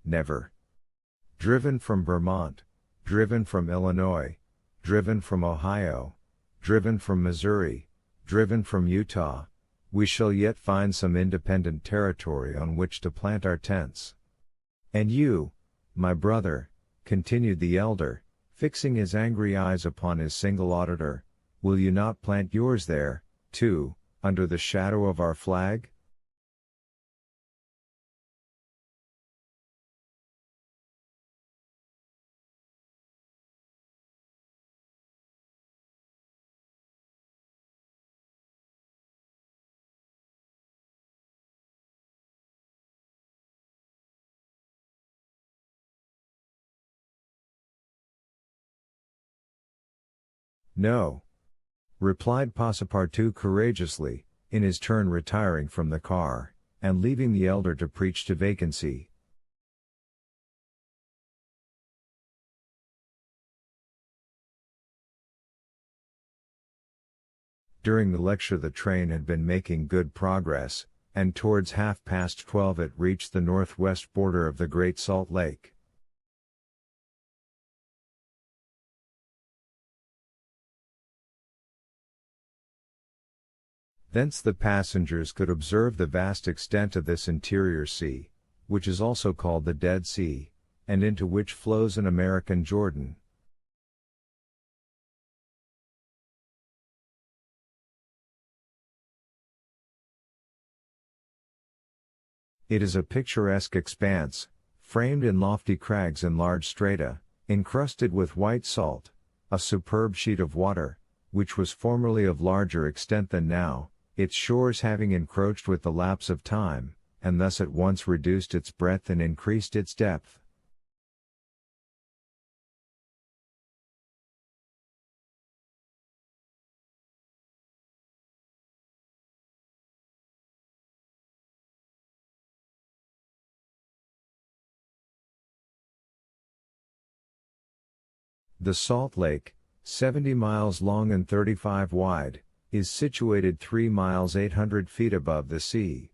never. Driven from Vermont, driven from Illinois, driven from Ohio, driven from Missouri, driven from Utah, we shall yet find some independent territory on which to plant our tents. And you, my brother, continued the elder, fixing his angry eyes upon his single auditor, will you not plant yours there, too, under the shadow of our flag? No, replied Passepartout courageously, in his turn retiring from the car, and leaving the elder to preach to vacancy. During the lecture the train had been making good progress, and towards 12:30 it reached the northwest border of the Great Salt Lake. Thence the passengers could observe the vast extent of this interior sea, which is also called the Dead Sea, and into which flows an American Jordan. It is a picturesque expanse, framed in lofty crags and large strata, encrusted with white salt, a superb sheet of water, which was formerly of larger extent than now, its shores having encroached with the lapse of time, and thus at once reduced its breadth and increased its depth. The Salt Lake, 70 miles long and 35 wide, is situated 3 miles 800 feet above the sea.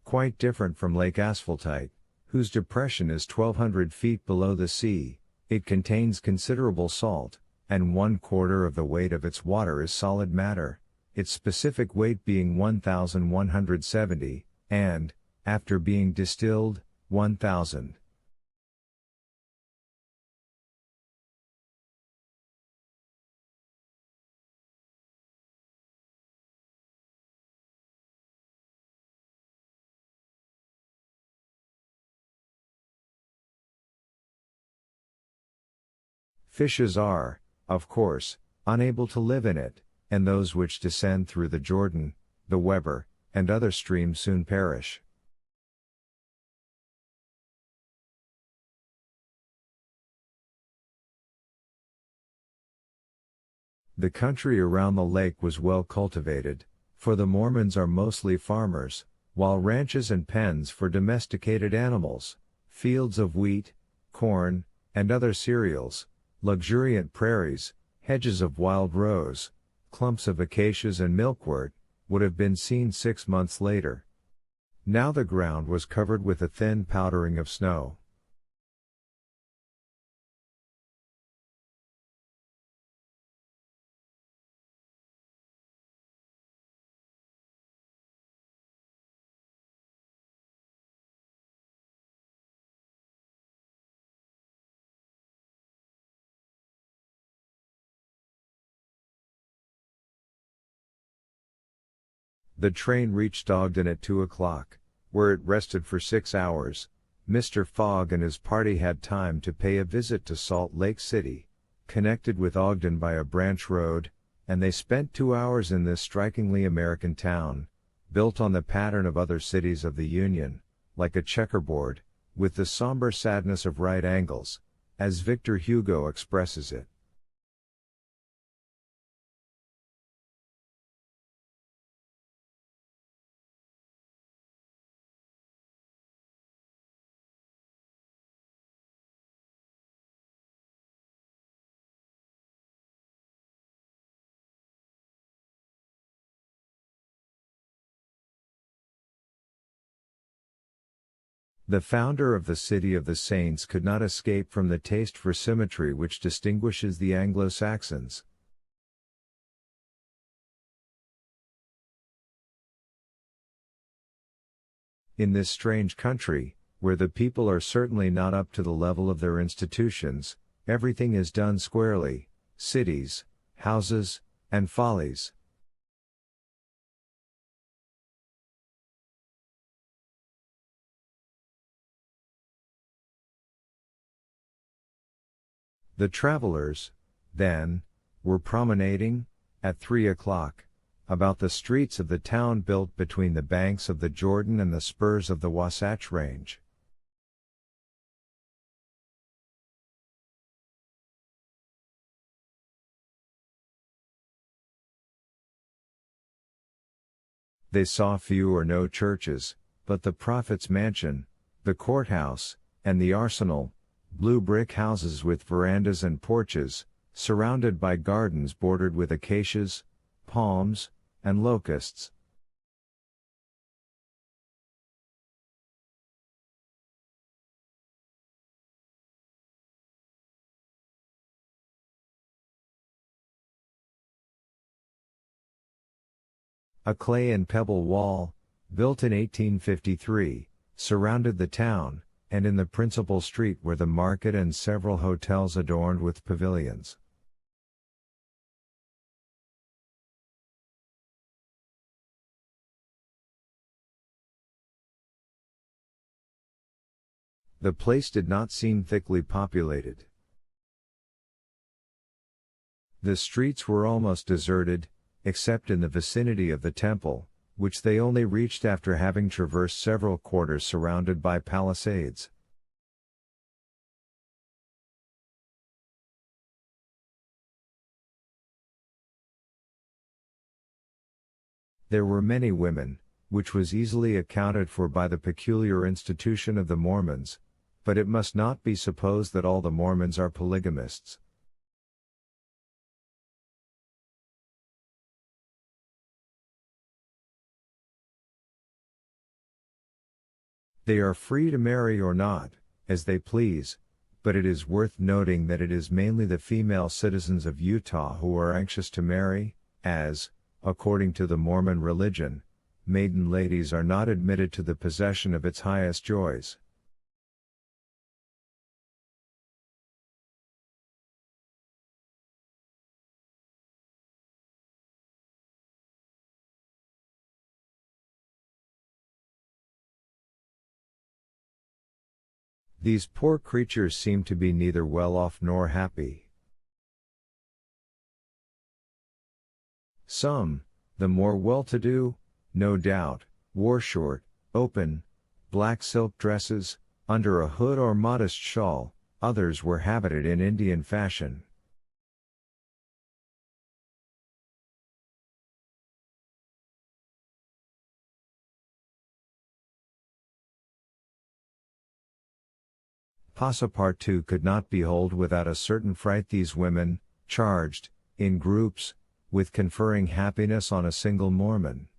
Quite different from Lake Asphaltite, whose depression is 1,200 feet below the sea, it contains considerable salt, and 1/4 of the weight of its water is solid matter, its specific weight being 1,170, and, after being distilled, 1,000. Fishes are, of course, unable to live in it, and those which descend through the Jordan, the Weber, and other streams soon perish. The country around the lake was well cultivated, for the Mormons are mostly farmers, while ranches and pens for domesticated animals, fields of wheat, corn, and other cereals, luxuriant prairies, hedges of wild rose, clumps of acacias and milkwort, would have been seen 6 months later. Now the ground was covered with a thin powdering of snow. The train reached Ogden at 2 o'clock, where it rested for 6 hours. Mr. Fogg and his party had time to pay a visit to Salt Lake City, connected with Ogden by a branch road, and they spent 2 hours in this strikingly American town, built on the pattern of other cities of the Union, like a checkerboard, with the somber sadness of right angles, as Victor Hugo expresses it. The founder of the City of the Saints could not escape from the taste for symmetry which distinguishes the Anglo-Saxons. In this strange country, where the people are certainly not up to the level of their institutions, everything is done squarely: cities, houses, and follies. The travelers, then, were promenading, at 3 o'clock, about the streets of the town built between the banks of the Jordan and the spurs of the Wasatch Range. They saw few or no churches, but the prophet's mansion, the courthouse, and the arsenal, blue brick houses with verandas and porches, surrounded by gardens bordered with acacias, palms, and locusts. A clay and pebble wall, built in 1853, surrounded the town, and in the principal street were the market and several hotels adorned with pavilions. The place did not seem thickly populated. The streets were almost deserted, except in the vicinity of the temple, which they only reached after having traversed several quarters surrounded by palisades. There were many women, which was easily accounted for by the peculiar institution of the Mormons, but it must not be supposed that all the Mormons are polygamists. They are free to marry or not, as they please, but it is worth noting that it is mainly the female citizens of Utah who are anxious to marry, as, according to the Mormon religion, maiden ladies are not admitted to the possession of its highest joys. These poor creatures seem to be neither well off nor happy. Some, the more well-to-do, no doubt, wore short, open, black silk dresses, under a hood or modest shawl; others were habited in Indian fashion. Passepartout could not behold without a certain fright these women, charged, in groups, with conferring happiness on a single Mormon.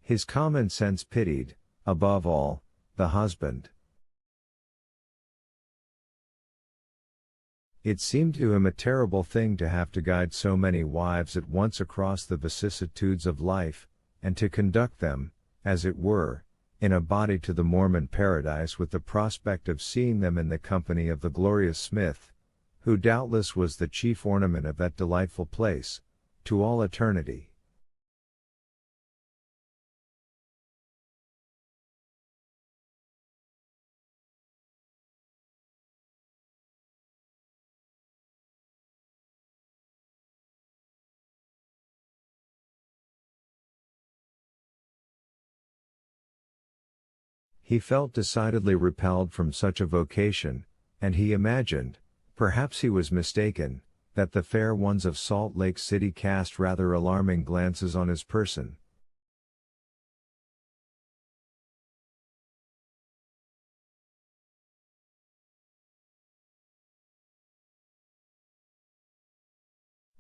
His common sense pitied, above all, the husband. It seemed to him a terrible thing to have to guide so many wives at once across the vicissitudes of life, and to conduct them, as it were, in a body to the Mormon paradise with the prospect of seeing them in the company of the glorious Smith, who doubtless was the chief ornament of that delightful place, to all eternity. He felt decidedly repelled from such a vocation, and he imagined, perhaps he was mistaken, that the fair ones of Salt Lake City cast rather alarming glances on his person.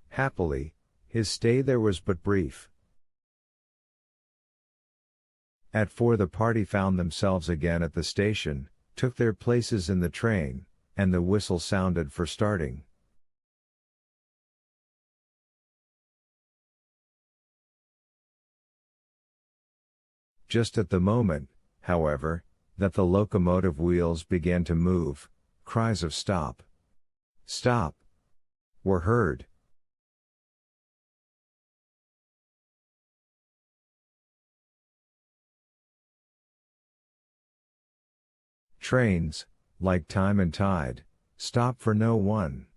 Happily, his stay there was but brief. At 4 the party found themselves again at the station, took their places in the train, and the whistle sounded for starting. Just at the moment, however, that the locomotive wheels began to move, cries of "Stop! Stop!" were heard. Trains, like time and tide, stop for no one.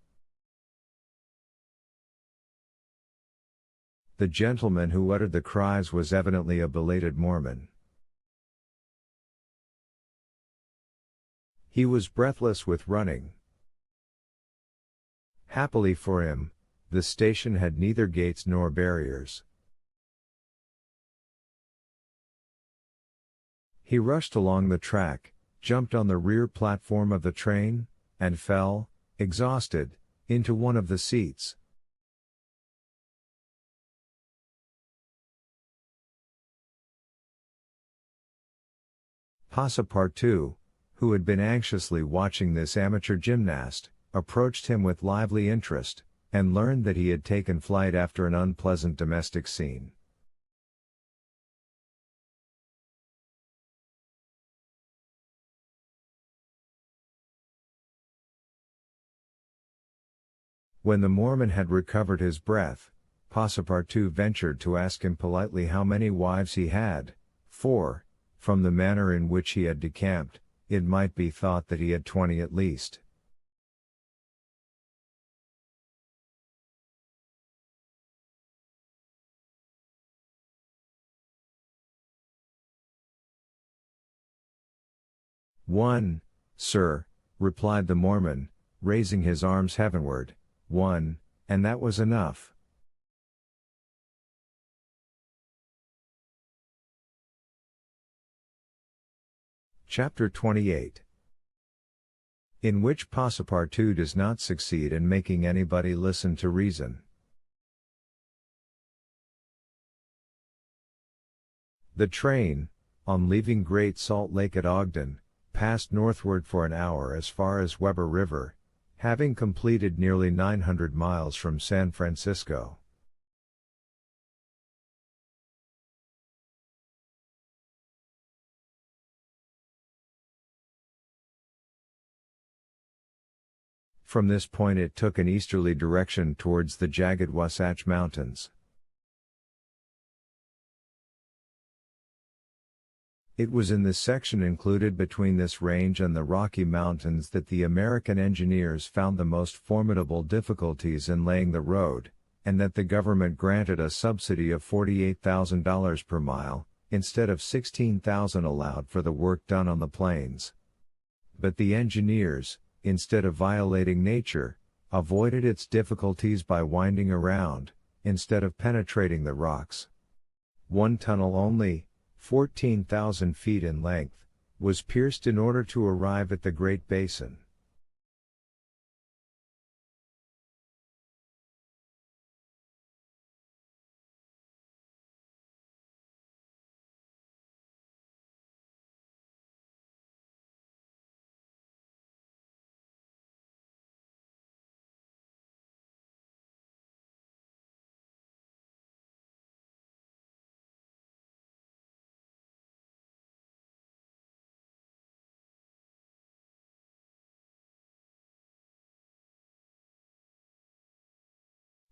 The gentleman who uttered the cries was evidently a belated Mormon. He was breathless with running. Happily for him, the station had neither gates nor barriers. He rushed along the track, jumped on the rear platform of the train, and fell, exhausted, into one of the seats. Passepartout, who had been anxiously watching this amateur gymnast, approached him with lively interest, and learned that he had taken flight after an unpleasant domestic scene. When the Mormon had recovered his breath, Passepartout ventured to ask him politely how many wives he had, for, from the manner in which he had decamped, it might be thought that he had 20 at least. "One, sir," replied the Mormon, raising his arms heavenward, "one, and that was enough." Chapter 28, in which Passepartout does not succeed in making anybody listen to reason. The train, on leaving Great Salt Lake at Ogden, passed northward for an hour as far as Weber River, having completed nearly 900 miles from San Francisco. From this point it took an easterly direction towards the jagged Wasatch Mountains. It was in this section included between this range and the Rocky Mountains that the American engineers found the most formidable difficulties in laying the road, and that the government granted a subsidy of $48,000 per mile, instead of $16,000 allowed for the work done on the plains. But the engineers, instead of violating nature, avoided its difficulties by winding around, instead of penetrating the rocks. One tunnel only, 14,000 feet in length, was pierced in order to arrive at the Great Basin.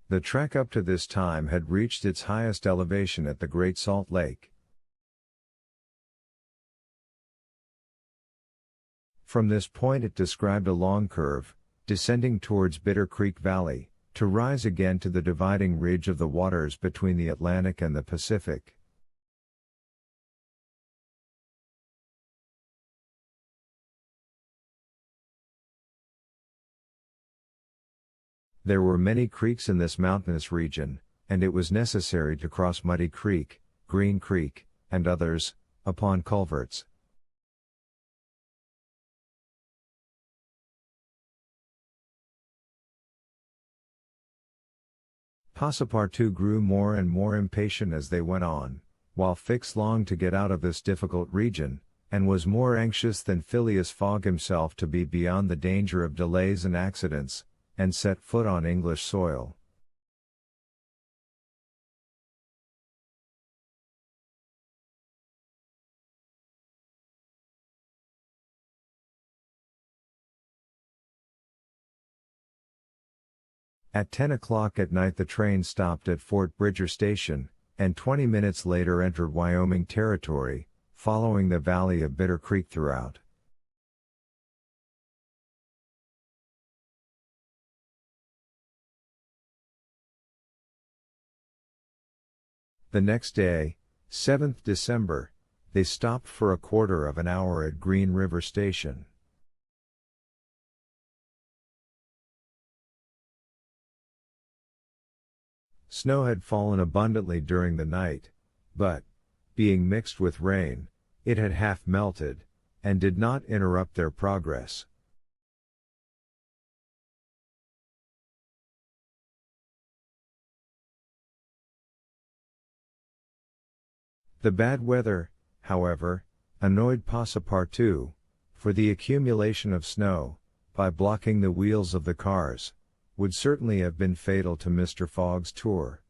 The trek up to this time had reached its highest elevation at the Great Salt Lake. From this point it described a long curve, descending towards Bitter Creek Valley, to rise again to the dividing ridge of the waters between the Atlantic and the Pacific. There were many creeks in this mountainous region, and it was necessary to cross Muddy Creek, Green Creek, and others, upon culverts. Passepartout grew more and more impatient as they went on, while Fix longed to get out of this difficult region, and was more anxious than Phileas Fogg himself to be beyond the danger of delays and accidents, and set foot on English soil. At 10 o'clock at night the train stopped at Fort Bridger Station, and 20 minutes later entered Wyoming territory, following the valley of Bitter Creek throughout. The next day, 7th December, they stopped for a quarter of an hour at Green River Station. Snow had fallen abundantly during the night, but, being mixed with rain, it had half melted, and did not interrupt their progress. The bad weather, however, annoyed Passepartout, for the accumulation of snow, by blocking the wheels of the cars, would certainly have been fatal to Mr. Fogg's tour.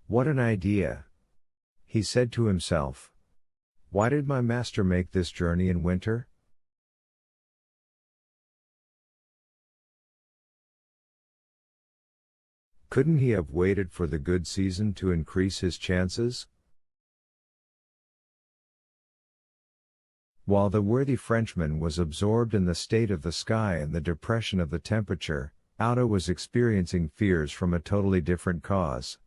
What an idea! He said to himself. Why did my master make this journey in winter? Couldn't he have waited for the good season to increase his chances? While the worthy Frenchman was absorbed in the state of the sky and the depression of the temperature, Otto was experiencing fears from a totally different cause.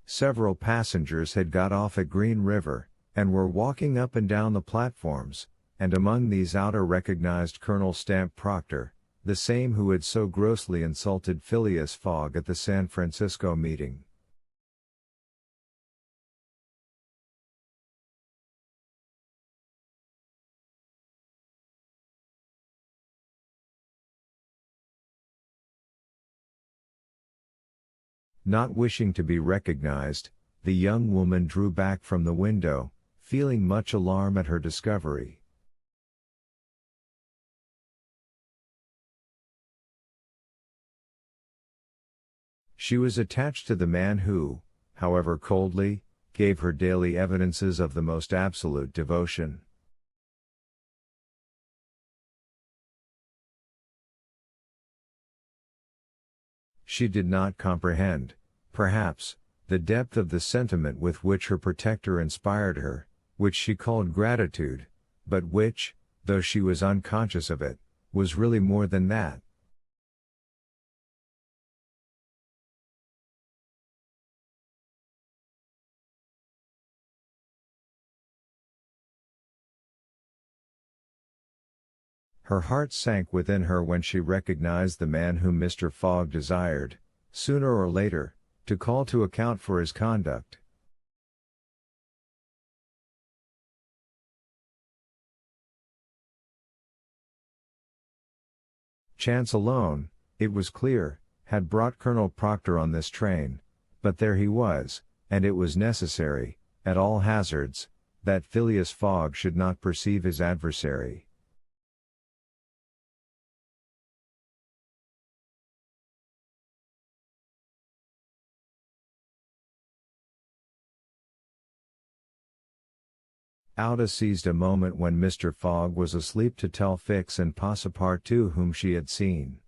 Several passengers had got off at Green River, and were walking up and down the platforms, and among these Otto recognized Colonel Stamp Proctor, the same who had so grossly insulted Phileas Fogg at the San Francisco meeting. Not wishing to be recognized, the young woman drew back from the window, feeling much alarm at her discovery. She was attached to the man who, however coldly, gave her daily evidences of the most absolute devotion. She did not comprehend, perhaps, the depth of the sentiment with which her protector inspired her, which she called gratitude, but which, though she was unconscious of it, was really more than that. Her heart sank within her when she recognized the man whom Mr. Fogg desired, sooner or later, to call to account for his conduct. Chance alone, it was clear, had brought Colonel Proctor on this train, but there he was, and it was necessary, at all hazards, that Phileas Fogg should not perceive his adversary. Auda seized a moment when Mr. Fogg was asleep to tell Fix and Passepartout whom she had seen.